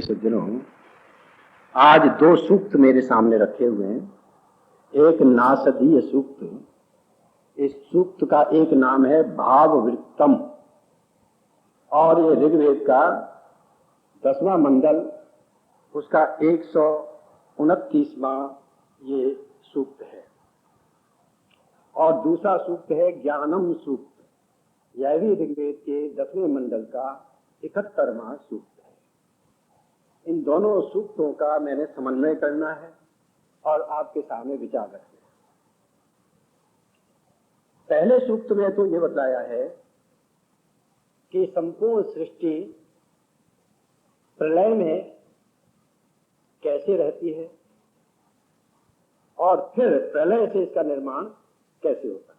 प्रेमी सज्जनों, आज दो सूक्त मेरे सामने रखे हुए हैं। एक नासदीय सूक्त, इस सूक्त का एक नाम है भाववृत्तम, और ये ऋग्वेद का 10वां मंडल, उसका 129वां ये सूक्त है। और दूसरा सूक्त है ज्ञानम सूक्त, यह भी ऋग्वेद के 10वें मंडल का 71वां सूक्त है। इन दोनों सूक्तों का मैंने समन्वय करना है और आपके सामने विचार रखना है। पहले सूक्त में तो ये बताया है कि संपूर्ण सृष्टि प्रलय में कैसे रहती है और फिर प्रलय से इसका निर्माण कैसे होता है।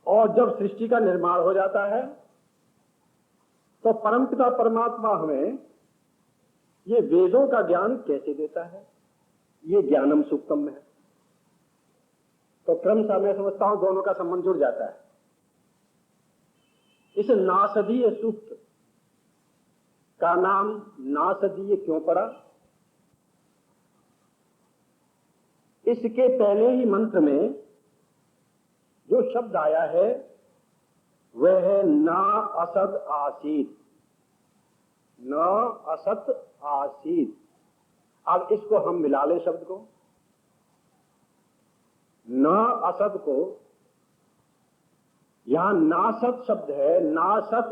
और जब सृष्टि का निर्माण हो जाता है तो परमपिता परमात्मा हमें ये वेदों का ज्ञान कैसे देता है, ये ज्ञानम सूक्तम में है। तो क्रमशः मैं समझता हूं दोनों का संबंध जुड़ जाता है। इस नासदीय सूक्त का नाम नासदीय क्यों पड़ा? इसके पहले ही मंत्र में जो शब्द आया है वह है ना असद आसीत, न असत आसीत। अब इसको हम मिला लें शब्द को, न असत को, यहां नासत शब्द है, नासत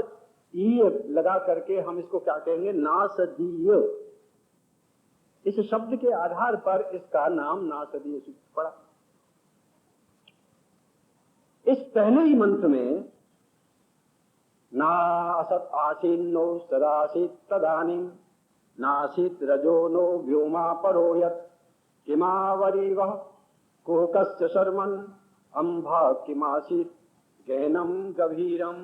ई लगा करके हम इसको क्या कहेंगे, नासदीय। इस शब्द के आधार पर इसका नाम नासदीय सूक्त पड़ा। इस पहले ही मंत्र में ना असत आसीनो सदासीत तदानीम नासीत रजो नो व्योमा परोयत किमावरी वह कोकस्य शर्मन अंभा किमासीत गहनम गभीरम।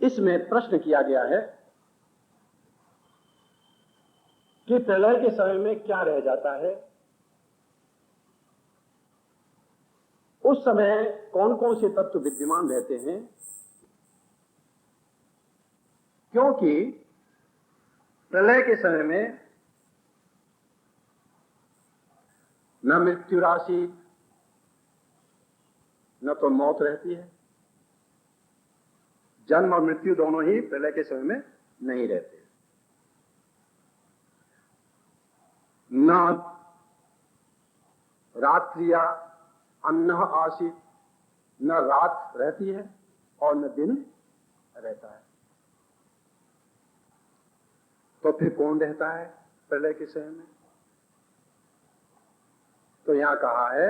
इसमें प्रश्न किया गया है कि प्रलय के समय में क्या रह जाता है, उस समय कौन कौन से तत्व विद्यमान रहते हैं। क्योंकि प्रलय के समय में न मृत्यु राशि न तो मौत रहती है, जन्म और मृत्यु दोनों ही प्रलय के समय में नहीं रहते। न रात्रिया अन्न आसित, न रात रहती है और न दिन रहता है। तो फिर कौन रहता है प्रलय के समय में? तो यहां कहा है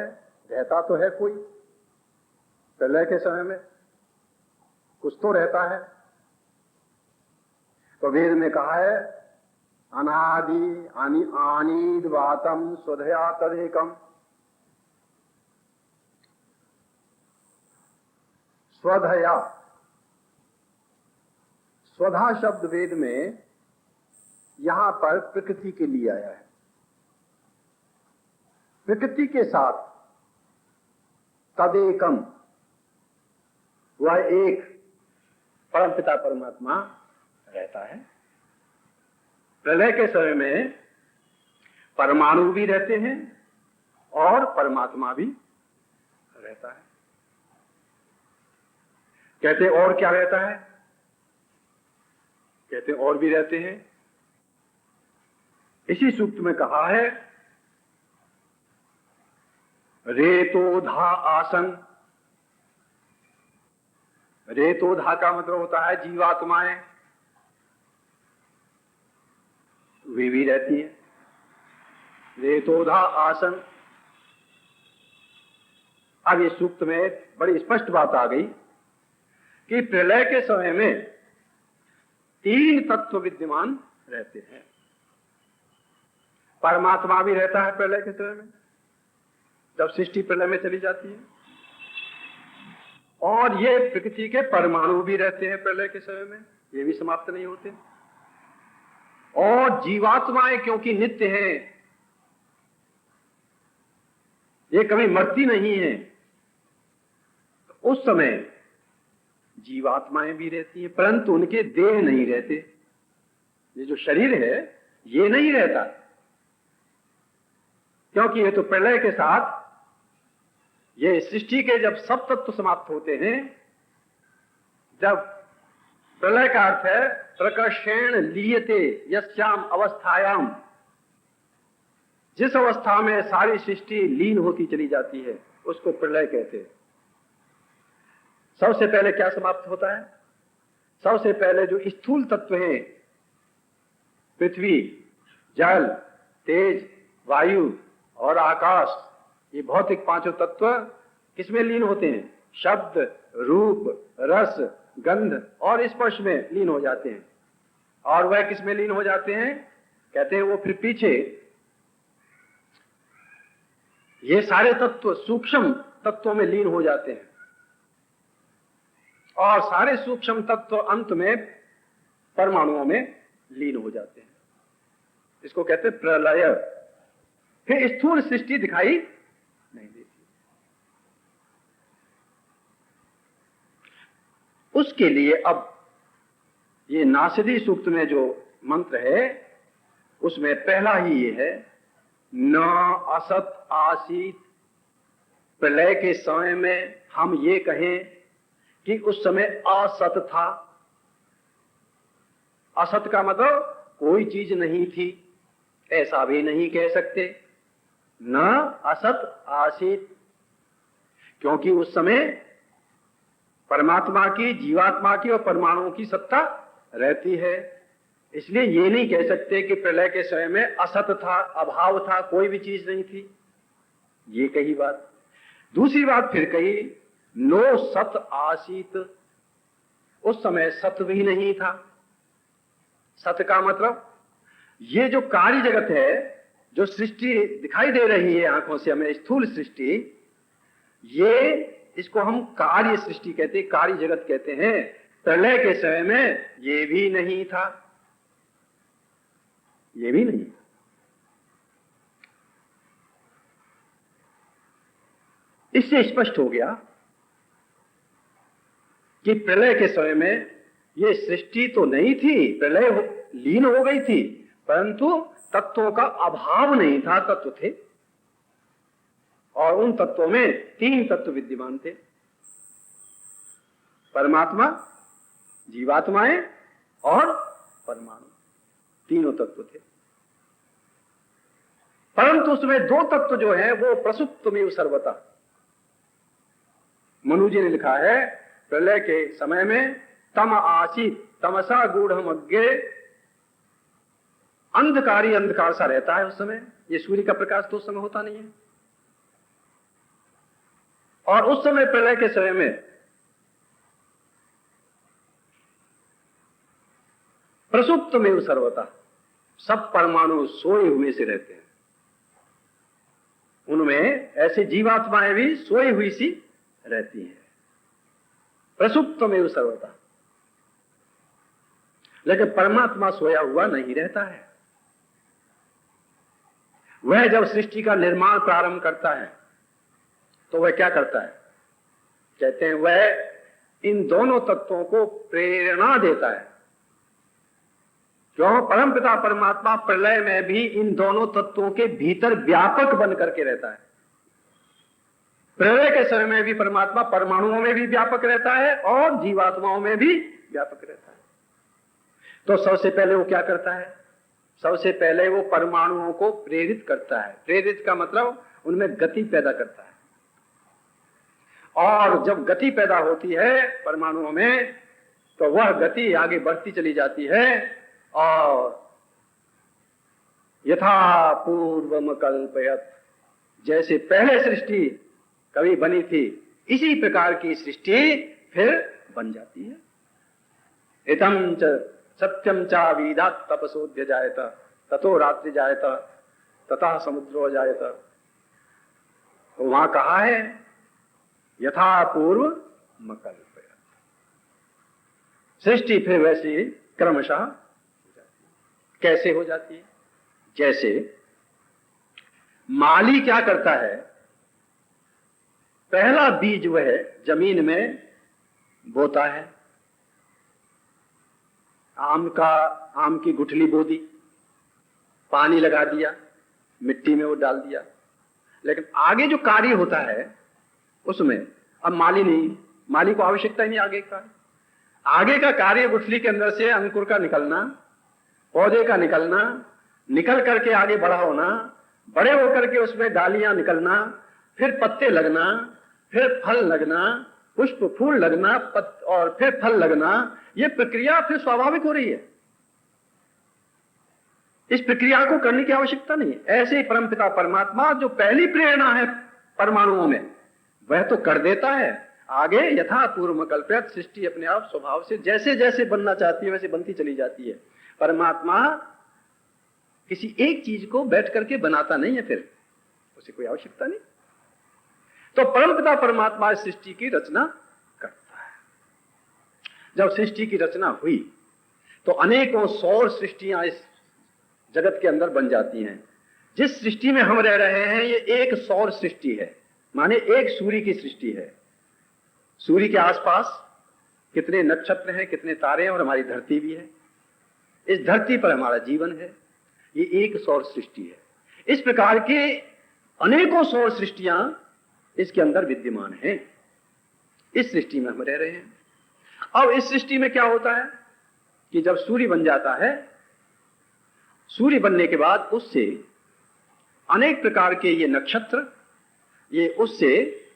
रहता तो है कोई प्रलय के समय में, कुछ तो रहता है। तो वेद में कहा है अनादि आनीद वातम स्वधया तदेकम। स्वधया, स्वधा शब्द वेद में यहां पर प्रकृति के लिए आया है। प्रकृति के साथ तदेकम, वह एक परमपिता परमात्मा रहता है। प्रलय के समय में परमाणु भी रहते हैं और परमात्मा भी रहता है। कहते और क्या रहता है? कहते और भी रहते हैं। इसी सूक्त में कहा है रेतोधा आसन। रेतोधा का मतलब होता है जीवात्माएं, वे भी रहती हैं। रेतोधा आसन। अब इस सूक्त में बड़ी स्पष्ट बात आ गई कि प्रलय के समय में 3 तत्व विद्यमान रहते हैं। परमात्मा भी रहता है प्रलय के समय में, जब सृष्टि प्रलय में चली जाती है, और ये प्रकृति के परमाणु भी रहते हैं प्रलय के समय में, ये भी समाप्त नहीं होते। और जीवात्माएं क्योंकि नित्य हैं, ये कभी मरती नहीं है, तो उस समय जीवात्माएं भी रहती हैं, परंतु उनके देह नहीं रहते। ये जो शरीर है ये नहीं रहता, क्योंकि ये तो प्रलय के साथ, ये सृष्टि के जब सब तत्व समाप्त होते हैं, जब प्रलय का अर्थ है प्रकर्षेण लीयते यस्याम अवस्थायाम, जिस अवस्था में सारी सृष्टि लीन होती चली जाती है उसको प्रलय कहते हैं। सबसे पहले क्या समाप्त होता है? सबसे पहले जो स्थूल तत्व हैं, पृथ्वी, जल, तेज, वायु और आकाश, ये भौतिक पांचों तत्व किसमें लीन होते हैं? शब्द, रूप, रस, गंध और स्पर्श में लीन हो जाते हैं। और वह किसमें लीन हो जाते हैं? कहते हैं वो फिर पीछे ये सारे तत्व सूक्ष्म तत्वों में लीन हो जाते हैं, और सारे सूक्ष्म तत्व अंत में परमाणुओं में लीन हो जाते हैं। इसको कहते हैं प्रलय। फिर स्थूल सृष्टि दिखाई नहीं देती। उसके लिए अब ये नासदी सूक्त में जो मंत्र है उसमें पहला ही ये है, न असत आसीत। प्रलय के समय में हम ये कहें कि उस समय असत था। असत का मतलब कोई चीज नहीं थी, ऐसा भी नहीं कह सकते। न असत आसीत, क्योंकि उस समय परमात्मा की, जीवात्मा की और परमाणुओं की सत्ता रहती है। इसलिए ये नहीं कह सकते कि प्रलय के समय में असत था, अभाव था, कोई भी चीज नहीं थी। ये कही बात। दूसरी बात फिर कही, नो सत आसीत। उस समय सत भी नहीं था। सत का मतलब ये जो कार्य जगत है, जो सृष्टि दिखाई दे रही है आंखों से हमें, स्थूल सृष्टि, ये इसको हम कार्य सृष्टि कहते हैं, कार्य जगत कहते हैं। प्रलय के समय में ये भी नहीं था, ये भी नहीं। इससे स्पष्ट हो गया कि प्रलय के समय में ये सृष्टि तो नहीं थी, प्रलय लीन हो गई थी, परंतु तत्वों का अभाव नहीं था, तत्व थे। और उन तत्वों में तीन तत्व विद्यमान थे, परमात्मा, जीवात्माएं और परमाणु, तीनों तत्व थे। परंतु उसमें दो तत्व जो है वो प्रसुप्तमेव सर्वथा। मनु जी ने लिखा है, प्रलय के समय में तम आसीत तमसा गूढ़म अग्गे, अंधकारी अंधकार सा रहता है उस समय। ये सूर्य का प्रकाश तो उस समय होता नहीं है। और उस समय प्रलय के समय में प्रसुप्तमेव सर्वथा, सब परमाणु सोए हुए से रहते हैं। उनमें ऐसी जीवात्माएं भी सोई हुई सी रहती हैं, प्रसुप्तमेव सर्वथा। लेकिन परमात्मा सोया हुआ नहीं रहता है। वह जब सृष्टि का निर्माण प्रारंभ करता है तो वह क्या करता है? कहते हैं वह इन दोनों तत्वों को प्रेरणा देता है। क्यों? परमपिता परमात्मा प्रलय में भी इन दोनों तत्वों के भीतर व्यापक बन करके रहता है। प्रलय के समय में भी परमात्मा परमाणुओं में भी व्यापक रहता है और जीवात्माओं में भी व्यापक रहता है। तो सबसे पहले वो क्या करता है? सबसे पहले वो परमाणुओं को प्रेरित करता है। प्रेरित का मतलब उनमें गति पैदा करता है। और जब गति पैदा होती है परमाणुओं में, तो वह गति आगे बढ़ती चली जाती है और यथा पूर्वम कल्पयत, जैसे पहले सृष्टि कभी बनी थी इसी प्रकार की सृष्टि फिर बन जाती है। इतम च सत्यम चा वीदात तपसोध्य जायत ततो रात्रि जायत तथा समुद्रो जायत। तो वहां कहा है यथा पूर्व मकल्पयत, सृष्टि फिर वैसी क्रमशः कैसे हो जाती है? जैसे माली क्या करता है, पहला बीज वह जमीन में बोता है, आम की गुठली बो दी, पानी लगा दिया, मिट्टी में वो डाल दिया, लेकिन आगे जो कार्य होता है उसमें अब माली को आवश्यकता ही नहीं आगे का कार्य गुठली के अंदर से अंकुर का निकलना, पौधे का निकलना, निकल करके आगे बड़ा होना, बड़े होकर के उसमें डालियां निकलना, फिर पत्ते लगना, फिर फल लगना, पुष्प फूल लगना, और फिर फल लगना, ये प्रक्रिया फिर स्वाभाविक हो रही है। इस प्रक्रिया को करने की आवश्यकता नहीं है। ऐसे ही परमपिता परमात्मा जो पहली प्रेरणा है परमाणुओं में, वह तो कर देता है। आगे यथा पूर्व कल्पित सृष्टि अपने आप स्वभाव से जैसे जैसे बनना चाहती है वैसे बनती चली जाती है। परमात्मा किसी एक चीज को बैठ करके बनाता नहीं है, फिर उसे कोई आवश्यकता नहीं। तो परमपिता परमात्मा इस सृष्टि की रचना करता है। जब सृष्टि की रचना हुई तो अनेकों सौर सृष्टियां इस जगत के अंदर बन जाती हैं। जिस सृष्टि में हम रह रहे हैं ये एक सौर सृष्टि है, माने एक सूर्य की सृष्टि है। सूर्य के आसपास कितने नक्षत्र हैं, कितने तारे हैं, और हमारी धरती भी है। इस धरती पर हमारा जीवन है। ये एक सौर सृष्टि है। इस प्रकार के अनेकों सौर सृष्टियां इसके अंदर विद्यमान हैं। इस सृष्टि में हम रह रहे हैं। अब इस सृष्टि में क्या होता है कि जब सूर्य बन जाता है, सूर्य बनने के बाद उससे अनेक प्रकार के ये नक्षत्र, ये उससे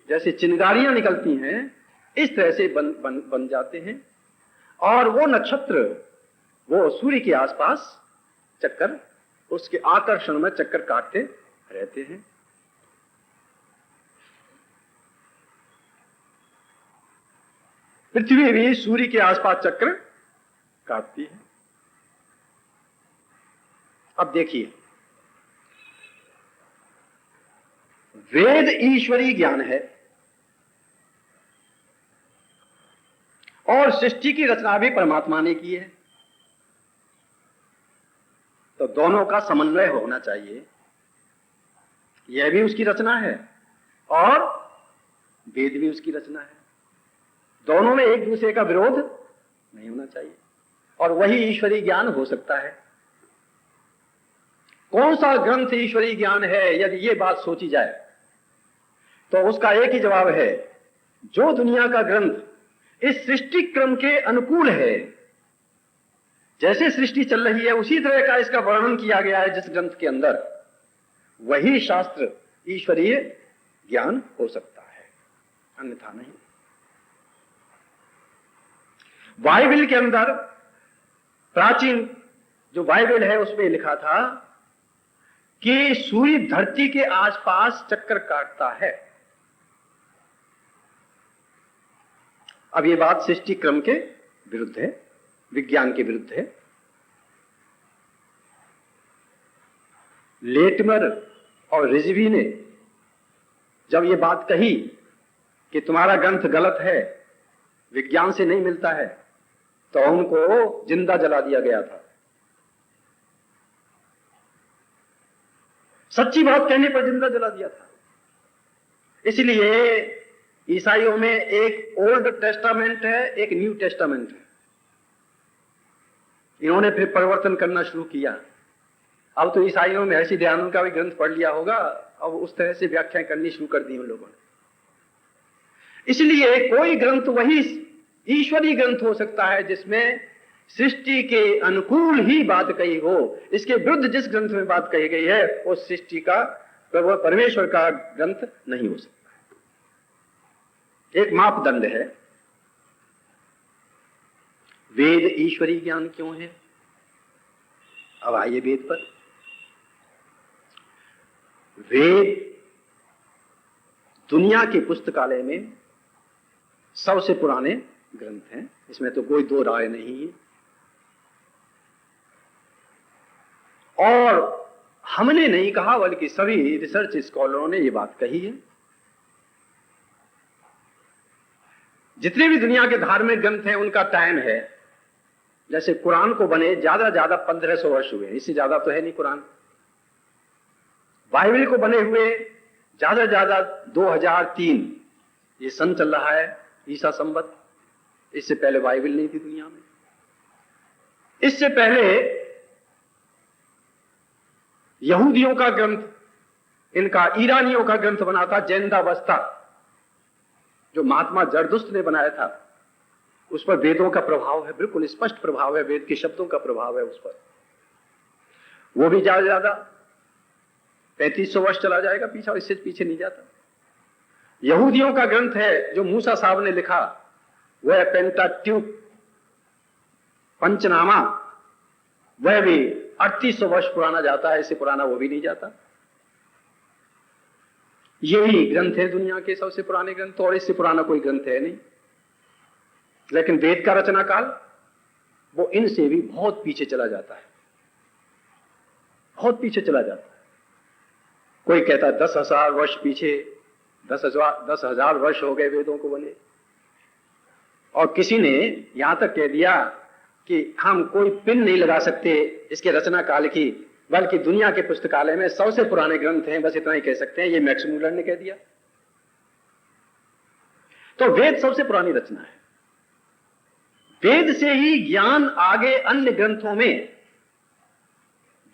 जैसे चिंगारियां निकलती हैं, इस तरह से बन जाते हैं। और वो नक्षत्र वो सूर्य के आसपास चक्कर, उसके आकर्षण में चक्कर काटते रहते हैं। पृथ्वी भी सूर्य के आसपास चक्र काटती है। अब देखिए, वेद ईश्वरीय ज्ञान है और सृष्टि की रचना भी परमात्मा ने की है, तो दोनों का समन्वय होना चाहिए। यह भी उसकी रचना है और वेद भी उसकी रचना है। दोनों में एक दूसरे का विरोध नहीं होना चाहिए, और वही ईश्वरीय ज्ञान हो सकता है। कौन सा ग्रंथ ईश्वरीय ज्ञान है, यदि ये बात सोची जाए तो उसका एक ही जवाब है, जो दुनिया का ग्रंथ इस सृष्टि क्रम के अनुकूल है, जैसे सृष्टि चल रही है उसी तरह का इसका वर्णन किया गया है जिस ग्रंथ के अंदर, वही शास्त्र ईश्वरीय ज्ञान हो सकता है, अन्यथा नहीं। बाइबल के अंदर, प्राचीन जो बाइबल है उसमें लिखा था कि सूर्य धरती के आसपास चक्कर काटता है। अब ये बात सृष्टि क्रम के विरुद्ध है, विज्ञान के विरुद्ध है। लेटमर और रिजवी ने जब ये बात कही कि तुम्हारा ग्रंथ गलत है, विज्ञान से नहीं मिलता है, तो उनको जिंदा जला दिया गया था। सच्ची बात कहने पर जिंदा जला दिया था। इसलिए ईसाइयों में एक ओल्ड टेस्टामेंट है, एक न्यू टेस्टामेंट है। इन्होंने फिर परिवर्तन करना शुरू किया। अब तो ईसाइयों में हर्षि दयानंद का भी ग्रंथ पढ़ लिया होगा, अब उस तरह से व्याख्याएं करनी शुरू कर दी उन लोगों ने। इसलिए कोई ग्रंथ वही ईश्वरीय ग्रंथ हो सकता है जिसमें सृष्टि के अनुकूल ही बात कही हो। इसके विरुद्ध जिस ग्रंथ में बात कही गई है वो सृष्टि का, परमेश्वर का ग्रंथ नहीं हो सकता। एक मापदंड है। वेद ईश्वरीय ज्ञान क्यों है? अब आइए वेद पर। वेद दुनिया के पुस्तकालय में सबसे पुराने ग्रंथ हैं, इसमें तो कोई दो राय नहीं है। और हमने नहीं कहा, बल्कि सभी रिसर्च स्कॉलरों ने ये बात कही है। जितने भी दुनिया के धार्मिक ग्रंथ हैं उनका टाइम है। जैसे कुरान को बने ज्यादा 1500 वर्ष हुए, इससे ज्यादा तो है नहीं कुरान। बाइबल को बने हुए ज्यादा 2003 ये सन चल रहा है, ईसा संवत। इससे पहले बाइबल नहीं थी दुनिया में। इससे पहले यहूदियों का ग्रंथ, इनका ईरानियों का ग्रंथ बना था जैनदावस्ता, जो महात्मा जरदुश्त ने बनाया था। उस पर वेदों का प्रभाव है, बिल्कुल स्पष्ट प्रभाव है, वेद के शब्दों का प्रभाव है उस पर। वो भी ज्यादा 3500 वर्ष चला जाएगा पीछे, और इससे पीछे नहीं जाता। यहूदियों का ग्रंथ है जो मूसा साहब ने लिखा, वह है पेंटाट्यूक, पंचनामा, वह भी 3800 वर्ष पुराना जाता है, इससे पुराना वो भी नहीं जाता। यही ग्रंथ है दुनिया के सबसे पुराने ग्रंथ, और इससे पुराना कोई ग्रंथ है नहीं। लेकिन वेद का रचना काल वो इनसे भी बहुत पीछे चला जाता है, बहुत पीछे चला जाता है। कोई कहता है 10,000 वर्ष पीछे, 10,000 वर्ष हो गए वेदों को बने। और किसी ने यहां तक कह दिया कि हम कोई पिन नहीं लगा सकते इसके रचना काल की, बल्कि दुनिया के पुस्तकालय में सबसे पुराने ग्रंथ हैं, बस इतना ही कह सकते हैं। ये मैक्स मूलर ने कह दिया। तो वेद सबसे पुरानी रचना है। वेद से ही ज्ञान आगे अन्य ग्रंथों में,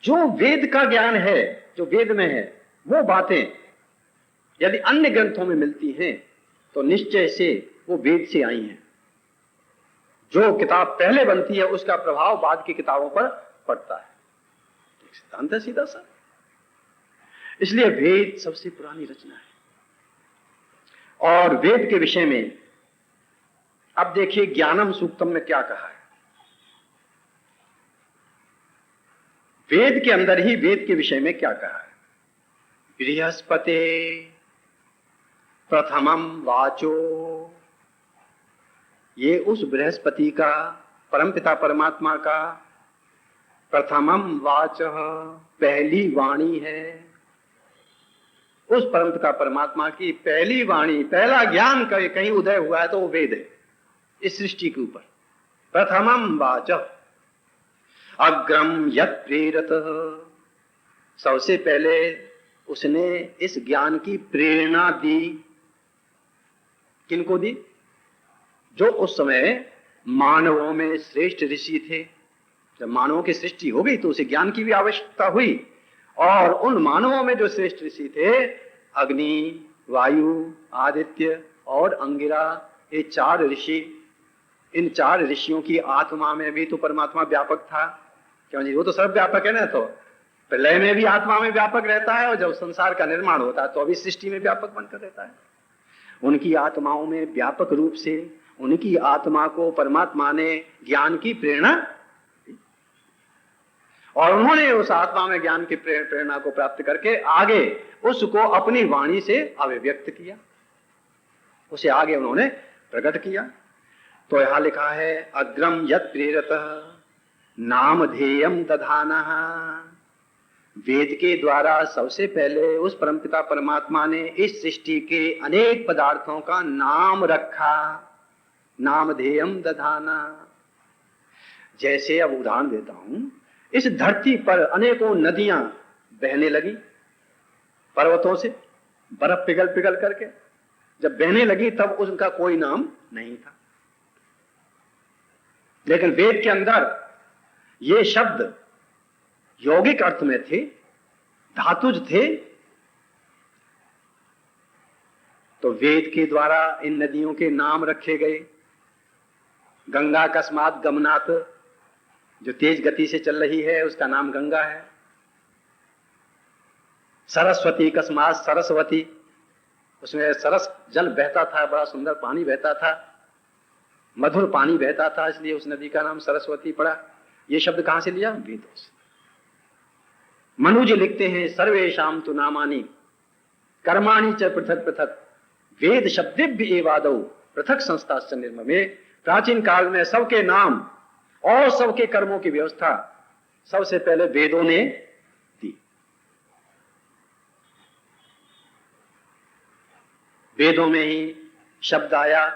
जो वेद का ज्ञान है, जो वेद में है, वो बातें यदि अन्य ग्रंथों में मिलती हैं तो निश्चय से वो वेद से आई हैं। जो किताब पहले बनती है उसका प्रभाव बाद की किताबों पर पड़ता है, एक सिद्धांत है सीधा सा। इसलिए वेद सबसे पुरानी रचना है। और वेद के विषय में अब देखिए ज्ञानम सूक्तम में क्या कहा है। वेद के अंदर ही वेद के विषय में क्या कहा है। बृहस्पते प्रथमम वाचो, ये उस बृहस्पति का, परमपिता परमात्मा का प्रथमम वाच, पहली वाणी है। उस परमपिता परमात्मा की पहली वाणी, पहला ज्ञान कहीं उदय हुआ है तो वो वेद है इस सृष्टि के ऊपर। प्रथमम वाच अग्रम यत् प्रेरत, सबसे पहले उसने इस ज्ञान की प्रेरणा दी। किनको दी? जो उस समय मानवों में श्रेष्ठ ऋषि थे। जब मानवों की सृष्टि हो गई तो उसे ज्ञान की भी आवश्यकता हुई, और उन मानवों में जो श्रेष्ठ ऋषि थे, अग्नि, वायु, आदित्य और अंगिरा, ये 4 ऋषि, इन 4 ऋषियों की आत्मा में भी तो परमात्मा व्यापक था। क्यों जी? वो तो सब व्यापक है ना। तो प्रलय में भी आत्मा में व्यापक रहता है, और जब संसार का निर्माण होता है तो अभी सृष्टि में व्यापक बनकर रहता है। उनकी आत्माओं में व्यापक रूप से उनकी आत्मा को परमात्मा ने ज्ञान की प्रेरणा, और उन्होंने उस आत्मा में ज्ञान की प्रेरणा को प्राप्त करके आगे उसको अपनी वाणी से अभिव्यक्त किया, उसे आगे उन्होंने प्रकट किया। तो यहां लिखा है अग्रम यत् प्रेरतः नामधेयम दधानः, वेद के द्वारा सबसे पहले उस परमपिता परमात्मा ने इस सृष्टि के अनेक पदार्थों का नाम रखा। नामधेयम दधाना, जैसे अब उदाहरण देता हूं, इस धरती पर अनेकों नदियां बहने लगी पर्वतों से, बर्फ पिघल पिघल करके जब बहने लगी तब उनका कोई नाम नहीं था। लेकिन वेद के अंदर ये शब्द यौगिक अर्थ में थे, धातुज थे। तो वेद के द्वारा इन नदियों के नाम रखे गए। गंगा अकस्मात गमनात्, जो तेज गति से चल रही है उसका नाम गंगा है। सरस्वती अकस्मात सरस्वती, उसमें सरस जल बहता था, बड़ा सुंदर पानी बहता था, मधुर पानी बहता था, इसलिए उस नदी का नाम सरस्वती पड़ा। ये शब्द कहां से लिया? वेदों से। मनु जी लिखते हैं सर्वेषां तु नामानि कर्माणि च पृथक पृथक वेद शब्देभ्य एवादौ पृथक संस्थाश्च निर्ममे। प्राचीन काल में सबके नाम और सबके कर्मों की व्यवस्था सबसे पहले वेदों ने दी। वेदों में ही शब्द आया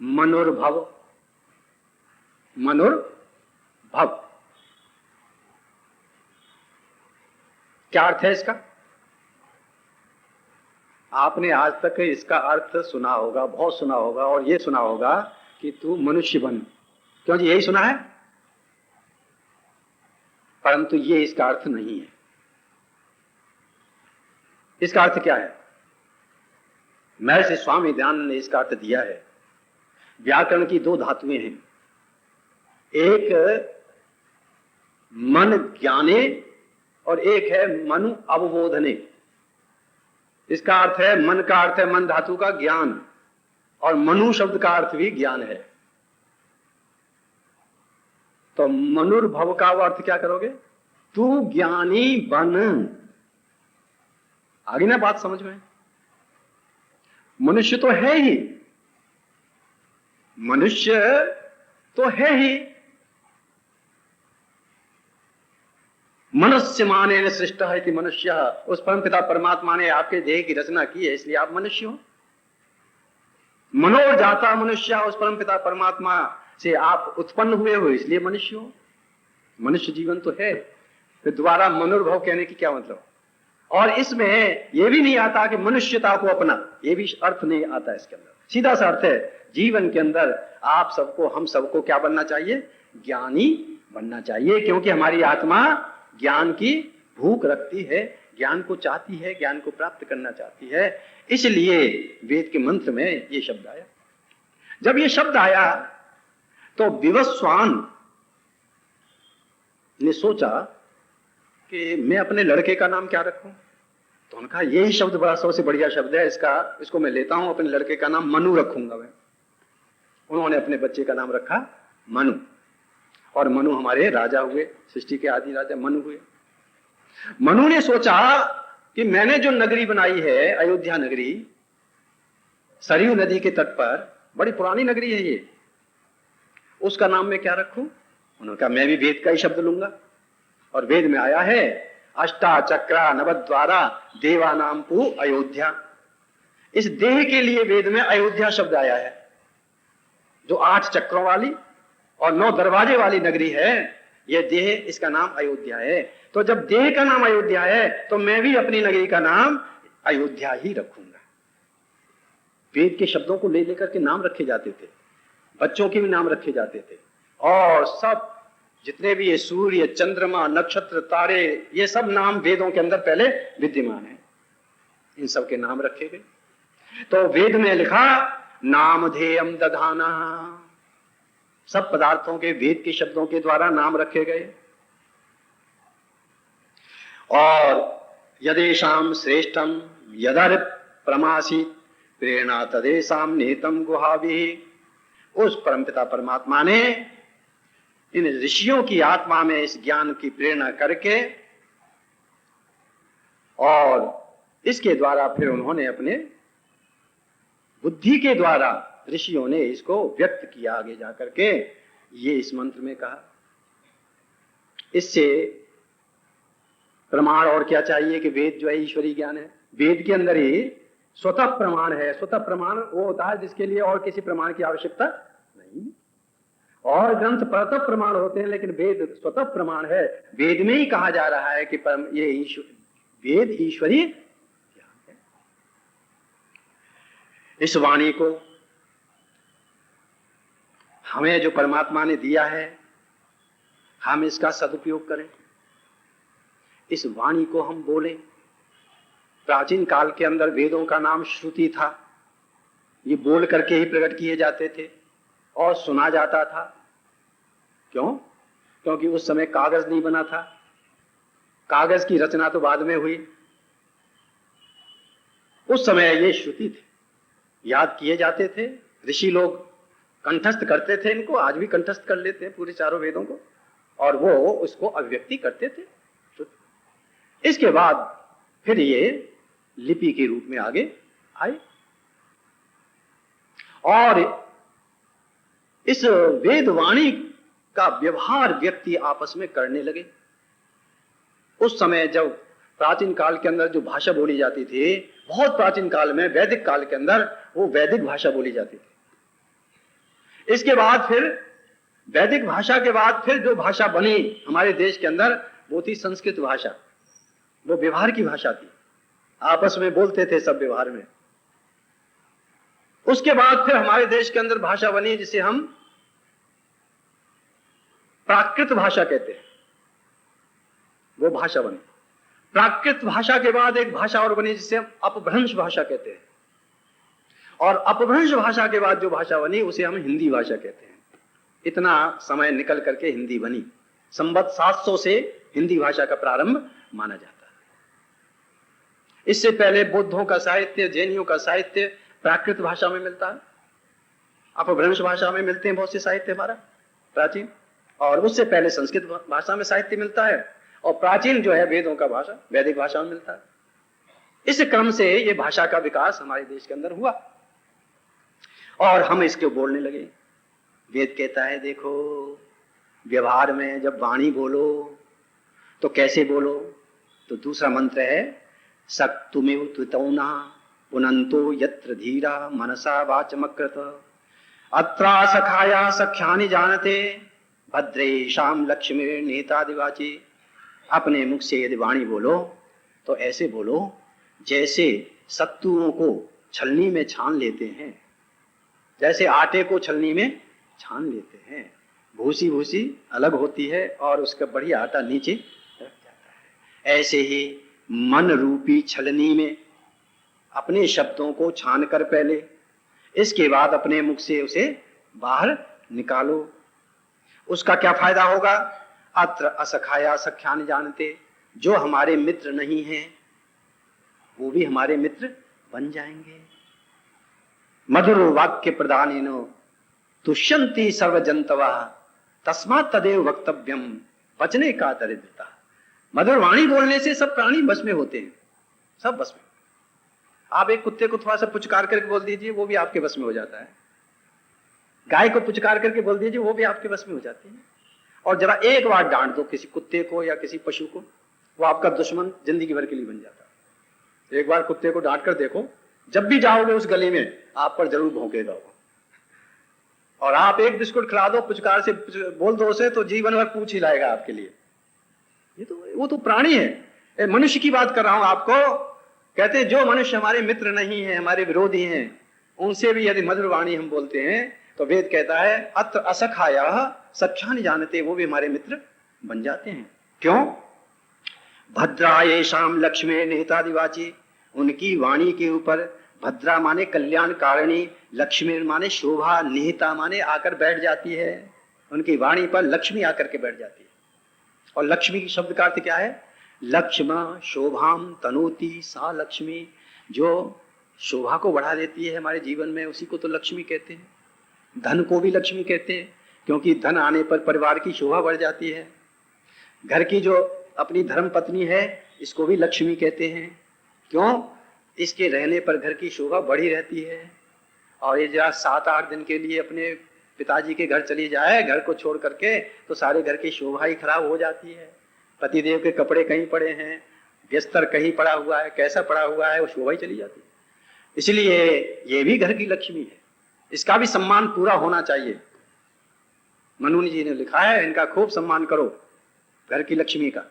मनुर्भव। मनुर्भव क्या अर्थ है इसका? आपने आज तक इसका अर्थ सुना होगा, बहुत सुना होगा, और ये सुना होगा कि तू मनुष्य बन। क्यों जी, यही सुना है, परंतु ये इसका अर्थ नहीं है। इसका अर्थ क्या है? महर्षि स्वामी दयानंद ने इसका अर्थ दिया है। व्याकरण की दो धातुएं हैं, एक मन ज्ञाने और एक है मनु अवबोधने। इसका अर्थ है, मन का अर्थ है मन धातु का ज्ञान, और मनु शब्द का अर्थ भी ज्ञान है। तो मनुर्भव का अर्थ क्या करोगे? तू ज्ञानी बन। आगे ना बात समझ में? मनुष्य तो है ही, मनुष्य तो है ही। मनुष्य माने न सृष्ट है कि मनुष्य, उस परमपिता परमात्मा ने आपके देह की रचना की है, इसलिए आप मनुष्य हो। मनोजाता मनुष्य, उस परमपिता परमात्मा से आप उत्पन्न हुए हो, इसलिए मनुष्य हो। मनुष्य जीवन तो है, फिर दोबारा मनुर्भव कहने की क्या मतलब? और इसमें यह भी नहीं आता कि मनुष्यता को अपना, यह भी अर्थ नहीं आता इसके अंदर। सीधा सा अर्थ है, जीवन के अंदर आप सबको, हम सबको क्या बनना चाहिए? ज्ञानी बनना चाहिए, क्योंकि हमारी आत्मा ज्ञान की भूख रखती है, ज्ञान को चाहती है, ज्ञान को प्राप्त करना चाहती है। इसलिए वेद के मंत्र में ये शब्द आया। जब ये शब्द आया तो विवस्वान ने सोचा कि मैं अपने लड़के का नाम क्या रखूं। तो उन्होंने कहा यही शब्द बड़ा सबसे बढ़िया शब्द है, इसको मैं लेता हूं, अपने लड़के का नाम मनु रखूंगा मैं। उन्होंने अपने बच्चे का नाम रखा मनु, और मनु हमारे राजा हुए, सृष्टि के आदि राजा मनु हुए। मनु ने सोचा कि मैंने जो नगरी बनाई है, अयोध्या नगरी, सरयू नदी के तट पर, बड़ी पुरानी नगरी है ये, उसका नाम मैं क्या रखूं? उन्होंने कहा मैं भी वेद का ही शब्द लूंगा, और वेद में आया है अष्टा चक्रा नवद्वारा देवा नाम पु अयोध्या। इस देह के लिए वेद में अयोध्या शब्द आया है, जो 8 चक्रों वाली और 9 दरवाजे वाली नगरी है, यह देह, इसका नाम अयोध्या है। तो जब देह का नाम अयोध्या है तो मैं भी अपनी नगरी का नाम अयोध्या ही रखूंगा। वेद के शब्दों को ले लेकर के नाम रखे जाते थे, बच्चों के भी नाम रखे जाते थे, और सब जितने भी ये सूर्य चंद्रमा नक्षत्र तारे, ये सब नाम वेदों के अंदर पहले विद्यमान है, इन सब के नाम रखे गए। तो वेद में लिखा नामधेयम दधाना, सब पदार्थों के वेद के शब्दों के द्वारा नाम रखे गए। और यदेशाम श्रेष्ठम यदर प्रमासी प्रेरणा तदेशाम निहितम गुहाभि, उस परमपिता परमात्मा ने इन ऋषियों की आत्मा में इस ज्ञान की प्रेरणा करके, और इसके द्वारा फिर उन्होंने अपने बुद्धि के द्वारा ऋषियों ने इसको व्यक्त किया आगे जाकर के, ये इस मंत्र में कहा। इससे प्रमाण और क्या चाहिए कि वेद जो है ईश्वरीय ज्ञान है। वेद के अंदर ही स्वतः प्रमाण है। स्वतः प्रमाण वो होता है जिसके लिए और किसी प्रमाण की आवश्यकता नहीं। और ग्रंथ परतः प्रमाण होते हैं, लेकिन वेद स्वतः प्रमाण है। वेद में ही कहा जा रहा है कि ये वेद ईश्वरीय ज्ञान है। इस वाणी को हमें जो परमात्मा ने दिया है, हम इसका सदुपयोग करें, इस वाणी को हम बोलें। प्राचीन काल के अंदर वेदों का नाम श्रुति था, ये बोल करके ही प्रकट किए जाते थे और सुना जाता था। क्यों? क्योंकि उस समय कागज नहीं बना था, कागज की रचना तो बाद में हुई। उस समय ये श्रुति थे, याद किए जाते थे, ऋषि लोग कंठस्थ करते थे इनको, आज भी कंठस्थ कर लेते हैं पूरे चारों वेदों को, और वो उसको अभिव्यक्ति करते थे। इसके बाद फिर ये लिपि के रूप में आगे आए, और इस वेदवाणी का व्यवहार व्यक्ति आपस में करने लगे। उस समय जब प्राचीन काल के अंदर जो भाषा बोली जाती थी, बहुत प्राचीन काल में, वैदिक काल के अंदर वो वैदिक भाषा बोली जाती थी। इसके बाद फिर वैदिक भाषा के बाद फिर जो भाषा बनी हमारे देश के अंदर, वो थी संस्कृत भाषा। वो व्यवहार की भाषा थी, आपस में बोलते थे सब व्यवहार में। उसके बाद फिर हमारे देश के अंदर भाषा बनी जिसे हम प्राकृत भाषा कहते हैं, वो भाषा बनी। प्राकृत भाषा के बाद एक भाषा और बनी जिसे हम अपभ्रंश भाषा कहते हैं, और अपभ्रंश भाषा के बाद जो भाषा बनी उसे हम हिंदी भाषा कहते हैं। इतना समय निकल करके हिंदी बनी। संवत 700 से हिंदी भाषा का प्रारंभ माना जाता है। इससे पहले बौद्धों का साहित्य, जैनियों का साहित्य प्राकृत भाषा में मिलता है, अपभ्रंश भाषा में मिलते हैं बहुत से साहित्य हमारा प्राचीन, और उससे पहले संस्कृत भाषा में साहित्य मिलता है, और प्राचीन जो है वेदों का भाषा वैदिक भाषा में मिलता है। इस क्रम से ये भाषा का विकास हमारे देश के अंदर हुआ और हम इसको बोलने लगे। वेद कहता है देखो, व्यवहार में जब वाणी बोलो तो कैसे बोलो, तो दूसरा मंत्र है सक्तुमेव त्वितौना पुनंतो यत्र धीरा मनसा वाचमकृत अत्रा सखाया सख्यानि जानते भद्रेशाम लक्ष्मी नेतादिवाची। अपने मुख से यदि वाणी बोलो तो ऐसे बोलो जैसे सत्तुओं को छलनी में छान लेते हैं, जैसे आटे को छलनी में छान लेते हैं, भूसी भूसी अलग होती है और उसका बढ़िया आटा नीचे रख जाता है, ऐसे ही मन रूपी छलनी में अपने शब्दों को छान कर पहले, इसके बाद अपने मुख से उसे बाहर निकालो। उसका क्या फायदा होगा? अत्र असखाया सख्यानि जानते, जो हमारे मित्र नहीं हैं वो भी हमारे मित्र बन जाएंगे। मधुर वाक्य प्रदानेनो तुष्यंति सर्वजंतवा तस्मात् तदेव वक्तव्यम, बचने का दरिद्रता। मधुर वाणी बोलने से सब प्राणी बस में होते हैं, सब बस में। आप एक कुत्ते को थोड़ा सा पुचकार करके बोल दीजिए, वो भी आपके बस में हो जाता है। गाय को पुचकार करके बोल दीजिए, वो भी आपके बस में हो जाती है। और जरा एक बार डांट दो किसी कुत्ते को या किसी पशु को, वो आपका दुश्मन जिंदगी भर के लिए बन जाता है। एक बार कुत्ते को डांट कर देखो, जब भी जाओगे उस गली में आप पर जरूर भौंकेगा वो। और आप एक बिस्कुट खिला दो, पुचकार से बोल दो उसे, तो जीवन भर पूछ ही लाएगा आपके लिए। ये तो वो तो प्राणी है। मनुष्य की बात कर रहा हूं आपको। कहते हैं जो मनुष्य हमारे मित्र नहीं है, हमारे विरोधी हैं, उनसे भी यदि मधुर वाणी हम बोलते हैं तो वेद कहता है अत्र असखाया सख्यानि जानते, वो भी हमारे मित्र बन जाते हैं। क्यों? भद्रा येषाम लक्ष्मी निहितादिवाची, उनकी वाणी के ऊपर भद्रा माने कल्याण कारिणी, लक्ष्मी माने शोभा, निहिता माने आकर बैठ जाती है। उनकी वाणी पर लक्ष्मी आकर के बैठ जाती है। और लक्ष्मी की शब्द का अर्थ क्या है? लक्ष्मा शोभाम तनोति सा लक्ष्मी, जो शोभा को बढ़ा देती है हमारे जीवन में, उसी को तो लक्ष्मी कहते हैं। धन को भी लक्ष्मी कहते हैं, क्योंकि धन आने पर परिवार की शोभा बढ़ जाती है। घर की जो अपनी धर्म पत्नी है, इसको भी लक्ष्मी कहते हैं। क्यों? इसके रहने पर घर की शोभा बढ़ी रहती है। और ये जरा 7-8 दिन के लिए अपने पिताजी के घर चली जाए, घर को छोड़ करके, तो सारे घर की शोभा ही खराब हो जाती है। पतिदेव के कपड़े कहीं पड़े हैं, बिस्तर कहीं पड़ा हुआ है, कैसा पड़ा हुआ है, वो शोभा ही चली जाती है। इसलिए ये भी घर की लक्ष्मी है, इसका भी सम्मान पूरा होना चाहिए। मनुनी जी ने लिखा है, इनका खूब सम्मान करो, घर की लक्ष्मी का।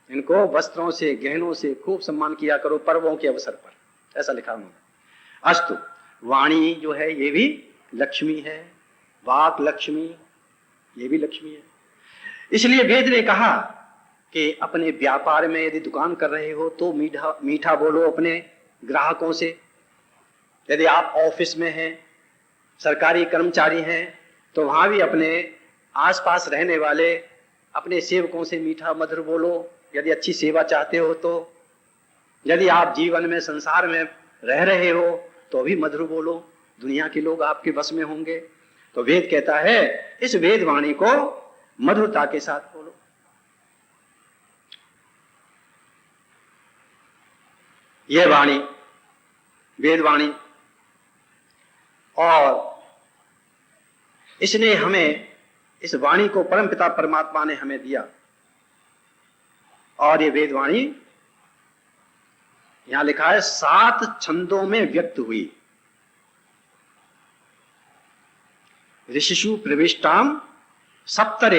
इनको वस्त्रों से, गहनों से खूब सम्मान किया करो पर्वों के अवसर पर, ऐसा लिखा उन्होंने। अस्तु, वाणी जो है ये भी लक्ष्मी है, वाक लक्ष्मी ये भी लक्ष्मी है। इसलिए वेद ने कहा कि अपने व्यापार में यदि दुकान कर रहे हो तो मीठा मीठा बोलो अपने ग्राहकों से। यदि आप ऑफिस में हैं, सरकारी कर्मचारी हैं, तो वहां भी अपने आसपास रहने वाले अपने सेवकों से मीठा मधुर बोलो, यदि अच्छी सेवा चाहते हो तो। यदि आप जीवन में, संसार में रह रहे हो तो भी मधुर बोलो, दुनिया के लोग आपके बस में होंगे। तो वेद कहता है इस वेद वाणी को मधुरता के साथ बोलो। यह वाणी वेद वाणी, और इसने हमें, इस वाणी को परमपिता परमात्मा ने हमें दिया। और ये वेद वाणी यहां लिखा है 7 छंदों में व्यक्त हुई। ऋषिषु प्रविष्टाम सप्तरे